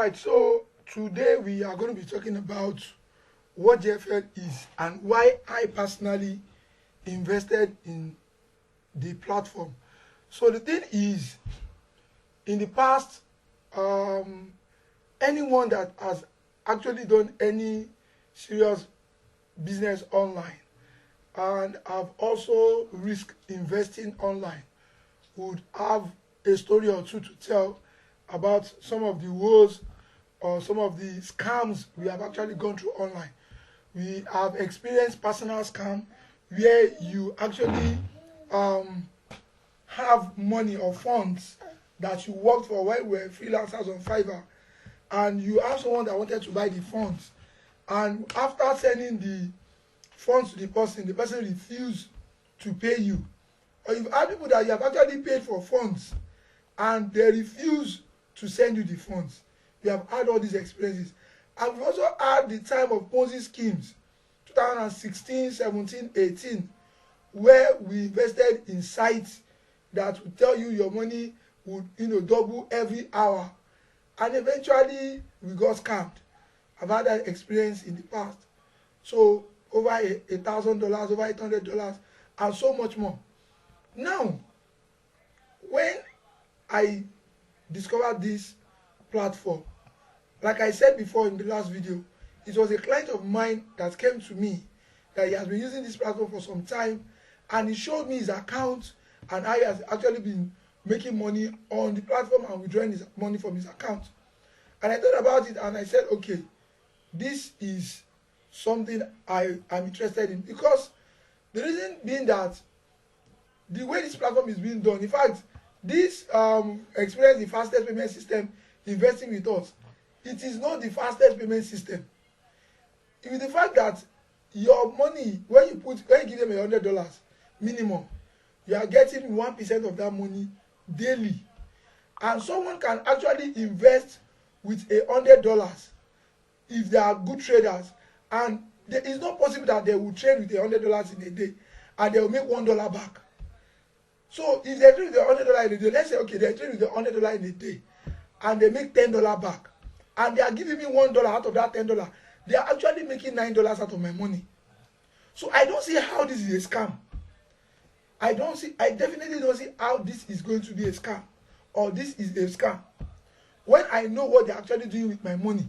right, so today we are going to be talking about what JFL is and why I personally invested in the platform. So the thing is, in the past, um, anyone that has actually done any serious business online and have also risked investing online would have a story or two to tell about some of the woes or some of the scams we have actually gone through online. We have experienced personal scam where you actually um, have money or funds that you worked for while we were freelancers on Fiverr, and you have someone that wanted to buy the funds, and after sending the funds to the person refused to pay you. Or you've had people that you have actually paid for funds and they refuse to send you the funds. We have had all these experiences. And we've also had the time of Ponzi schemes, 2016, 17, 18, where we invested in sites that would tell you your money would double every hour. And eventually we got scammed. I've had that experience in the past. So over $1,000, over $800, and so much more. Now, when I discovered this platform, like I said before in the last video, it was a client of mine that came to me that he has been using this platform for some time, and he showed me his account and how he has actually been making money on the platform and withdrawing his money from his account. And I thought about it and I said, okay, this is something I am interested in, because the reason being that the way this platform is being done, in fact, this experience the fastest payment system investing with us, it is not the fastest payment system. With the fact that your money, when you give them $100 minimum, you are getting 1% of that money daily, and someone can actually invest with $100 if they are good traders, and it is not possible that they will trade with $100 in a day and they will make $1 back. So if they trade with $100 in a day, let's say okay, they trade with $100 in a day and they make $10 back, and they are giving me $1 out of that $10, they are actually making $9 out of my money. So I don't see how this is a scam. I definitely don't see how this is going to be a scam, or this is a scam, when I know what they're actually doing with my money.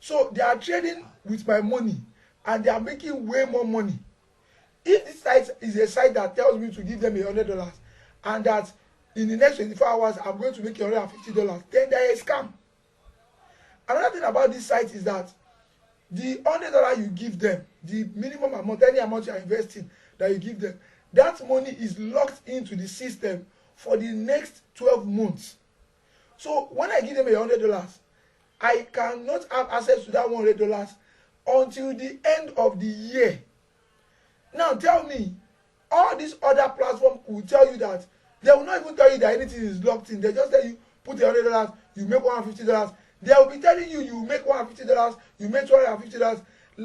So they are trading with my money and they are making way more money. If this site is a site that tells me to give them $100 and that in the next 24 hours I'm going to make $150, then there is a scam. Another thing about this site is that the $100 you give them, the minimum amount, any amount you are investing that you give them, that money is locked into the system for the next 12 months. So when I give them $100, I cannot have access to that $100 until the end of the year. Now tell me, all these other platforms will tell you that, they will not even tell you that anything is locked in. They just tell you put $100, you make $150. They will be telling you you make $150, you make $250,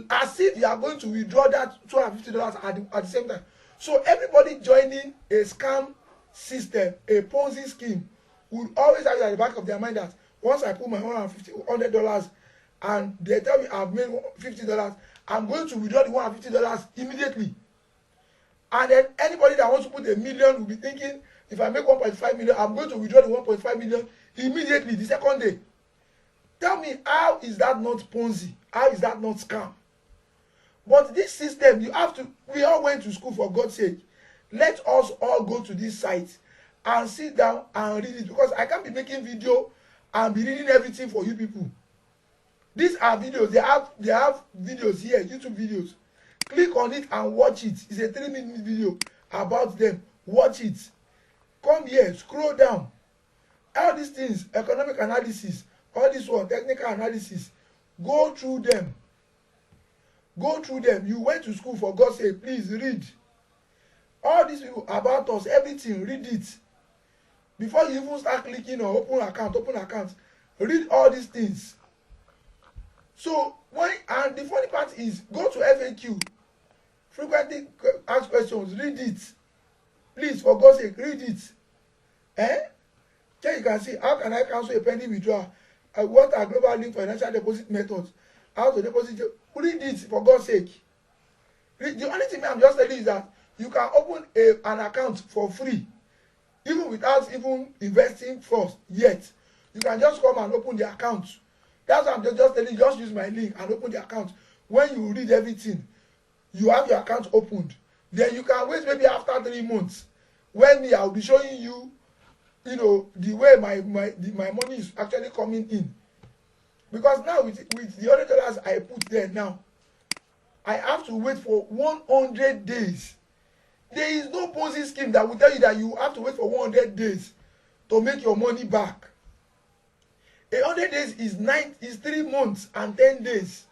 as if you are going to withdraw that $250 at the same time. So everybody joining a scam system, a Ponzi scheme, would always have at the back of their mind that once I put my $100 and they tell me I've made $50, I'm going to withdraw the $150 immediately. And then anybody that wants to put $1 million will be thinking, if I make 1.5 million, I'm going to withdraw the 1.5 million immediately the second day. Tell me, how is that not Ponzi? How is that not scam? But this system, we all went to school, for God's sake. Let us all go to this site and sit down and read it, because I can't be making video and be reading everything for you people. These are videos. They have videos here, YouTube videos. Click on it and watch it. It's a 3-minute video about them. Watch it. Come here, scroll down. All these things, economic analysis, all this one, technical analysis, go through them. Go through them. You went to school, for God's sake, please read. All these people about us, everything, read it. Before you even start clicking on open account, read all these things. So and the funny part is, go to FAQ, frequently asked questions, read it. Please, for God's sake, read it. Then you can see, how can I cancel a pending withdrawal? what are global link financial deposit methods, how to deposit. Read it for God's sake. The only thing I'm just telling you is that you can open an account for free, even without even investing first yet. You can just come and open the account. That's what I'm just telling you. Just use my link and open the account. When you read everything, you have your account opened. Then you can wait maybe after 3 months, when me, I'll be showing you, you know, the way my money is actually coming in. Because now with the $100 I put there now, I have to wait for 100 days. There is no Ponzi scheme that will tell you that you have to wait for 100 days to make your money back. 100 days is 3 months and 10 days.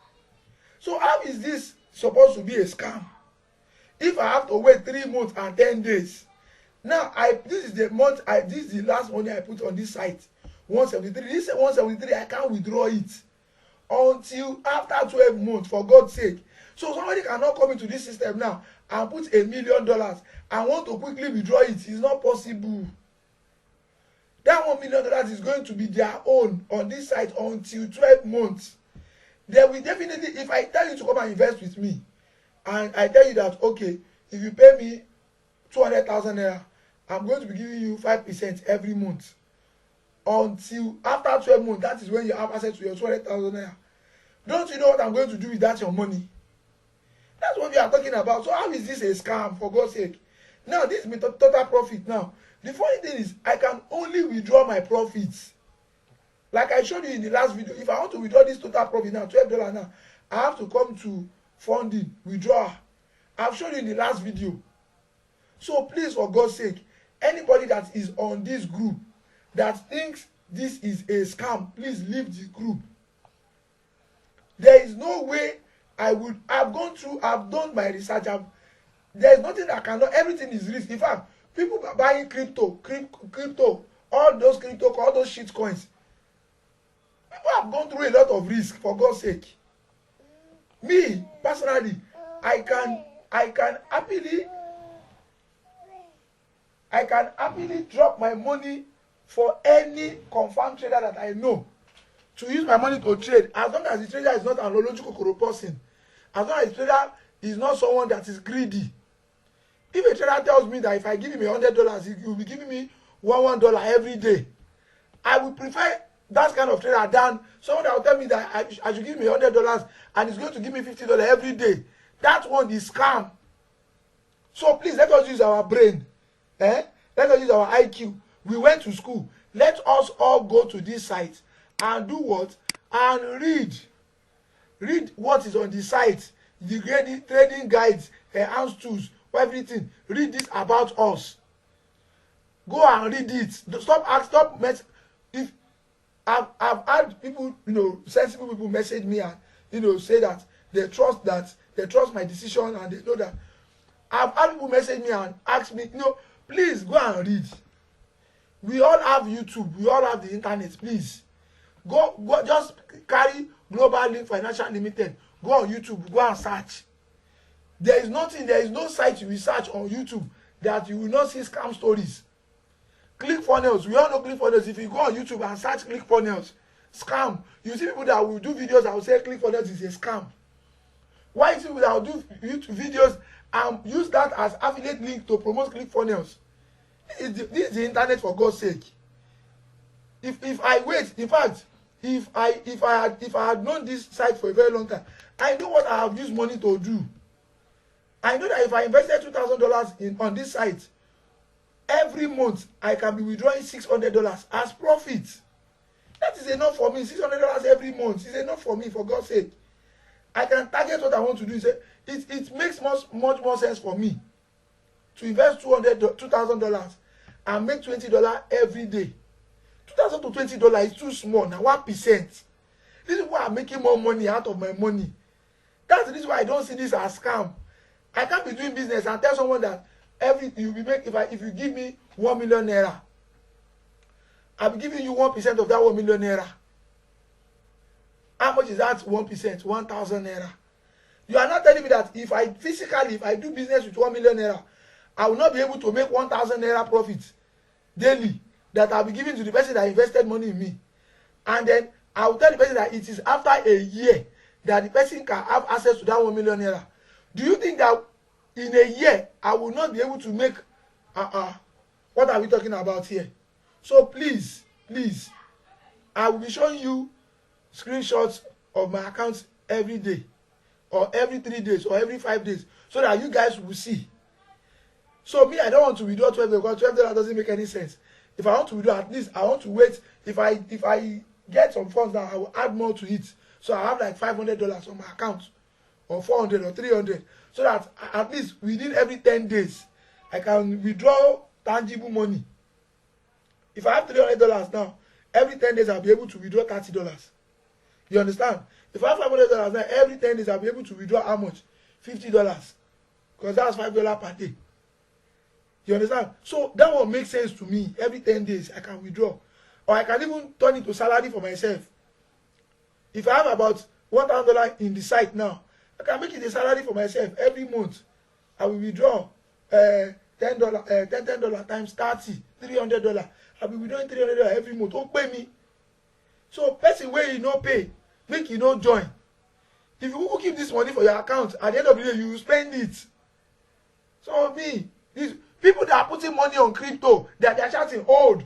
So how is this supposed to be a scam? If I have to wait 3 months and 10 days. Now this is the month this is the last money I put on this site. 173. This 173, I can't withdraw it until after 12 months, for God's sake. So somebody cannot come into this system now and put $1 million and want to quickly withdraw it. It's not possible. That $1 million is going to be their own on this site until 12 months. They will definitely, if I tell you to come and invest with me, and I tell you that, okay, if you pay me 200,000 naira, I'm going to be giving you 5% every month. Until after 12 months, that is when you have access to your 200,000 naira. Don't you know what I'm going to do with that your money? That's what we are talking about. So how is this a scam, for God's sake? Now, this is my total profit now. The funny thing is, I can only withdraw my profits. Like I showed you in the last video, if I want to withdraw this total profit now, $12 now, I have to come to funding, withdraw. I've shown you in the last video. So please, for God's sake, anybody that is on this group that thinks this is a scam, please leave the group. There is no way I've done my research. There's nothing that cannot, everything is risk. In fact, people are buying crypto, all those shit coins. People have gone through a lot of risk, for God's sake. Me, personally, I can happily drop my money for any confirmed trader that I know to use my money to trade, as long as the trader is not an illogical person, as long as the trader is not someone that is greedy. If a trader tells me that if I give him $100, he will be giving me $1 every day, I would prefer that kind of trader than someone that will tell me that I should give me $100 and he's going to give me $50 every day. That one is scam. So please, let us use our brain. Let us use our IQ. We went to school. Let us all go to this site and do what? And read. Read what is on the site. The trading guides, house tools, everything. Read this about us. Go and read it. Stop mess. If I've had people, sensible people message me and say that they trust my decision and they know that. I've had people message me and ask me, please go and read. We all have YouTube. We all have the internet. Please go. Just carry Global Link Financial Limited. Go on YouTube. Go and search. There is no site you will search on YouTube that you will not see scam stories. ClickFunnels. We all know ClickFunnels. If you go on YouTube and search ClickFunnels, scam. You see people that will do videos that will say ClickFunnels is a scam. Why is it that will do YouTube videos and use that as affiliate link to promote ClickFunnels? This is the internet, for God's sake. If I wait, in fact, if I had known this site for a very long time, I know what I have used money to do. I know that if I invested $2,000 on this site, every month I can be withdrawing $600 as profit. That is enough for me. $600 every month is enough for me, for God's sake. I can target what I want to do. It makes much more sense for me to invest $2,000 and make $20 every day. $2,000 to $20 is too small. Now 1%. This is why I'm making more money out of my money. That's the reason why I don't see this as scam. I can't be doing business and tell someone that if you give me 1 million naira, I'll be giving you 1% of that 1 million naira. How much is that 1%? 1,000 naira. You are not telling me that if I do business with 1 million naira, I will not be able to make 1,000 naira profit daily that I'll be giving to the person that invested money in me. And then I will tell the person that it is after a year that the person can have access to that 1 million naira. Do you think that in a year I will not be able to make what are we talking about here? So please, I will be showing you screenshots of my accounts every day, or every 3 days, or every 5 days, so that you guys will see. So me, I don't want to withdraw $12 because $12 doesn't make any sense. If I want to withdraw, at least I want to wait. If I get some funds now, I will add more to it. So I have like $500 on my account, or 400 or 300, so that at least within every 10 days I can withdraw tangible money. If I have $300 now, every 10 days I'll be able to withdraw $30. You understand? If I have $500 now, every 10 days I'll be able to withdraw how much? $50. Because that's $5 per day. You understand? So that one makes sense to me. Every 10 days I can withdraw. Or I can even turn it to salary for myself. If I have about $1,000 in the site now, I can make it a salary for myself every month. I will withdraw $10 times 30, $300. I will be withdrawing $300 every month. Don't pay me. So person where you no pay, make you no join. If you keep this money for your account, at the end of the day you will spend it. So me, these people that are putting money on crypto, they are shouting old.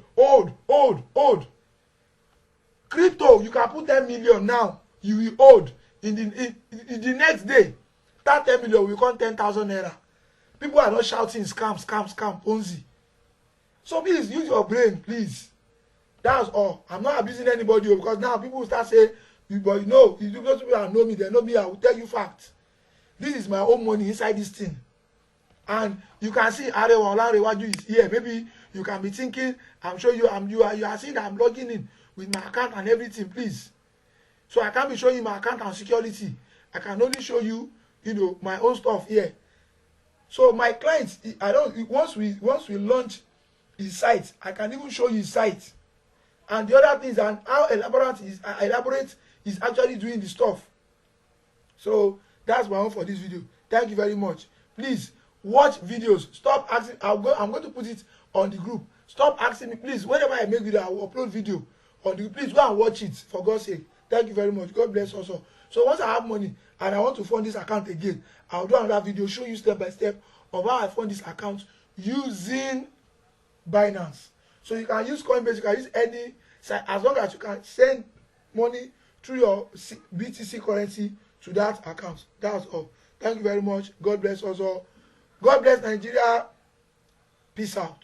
Crypto, you can put 10 million now, you will hold. In the next day, that 10 million will become 10,000 naira. People are not shouting scam, Ponzi. So please use your brain, please. That's all. I'm not abusing anybody, because now people start saying, but those people that know me, they know me, I will tell you facts. This is my own money inside this thing. And you can see Arewa Olanrewaju is here. Maybe you can be thinking, I'm sure you are seeing that I'm logging in with my account and everything, please. So I can't be showing you my account and security. I can only show you, my own stuff here. So my clients, once we launch his site, I can even show you his site. And the other things, and how elaborate is actually doing the stuff. So that's my own for this video. Thank you very much. Please watch videos. Stop asking. I'm going to put it on the group. Stop asking me, please. Whenever I make video, I will upload video on the group. Please go and watch it, for God's sake. Thank you very much. God bless also. So once I have money and I want to fund this account again, I'll do another video, show you step by step of how I fund this account using Binance. So you can use Coinbase, you can use any site, as long as you can send money through your BTC currency to that account. That's all. Thank you very much. God bless us all. God bless Nigeria. Peace out.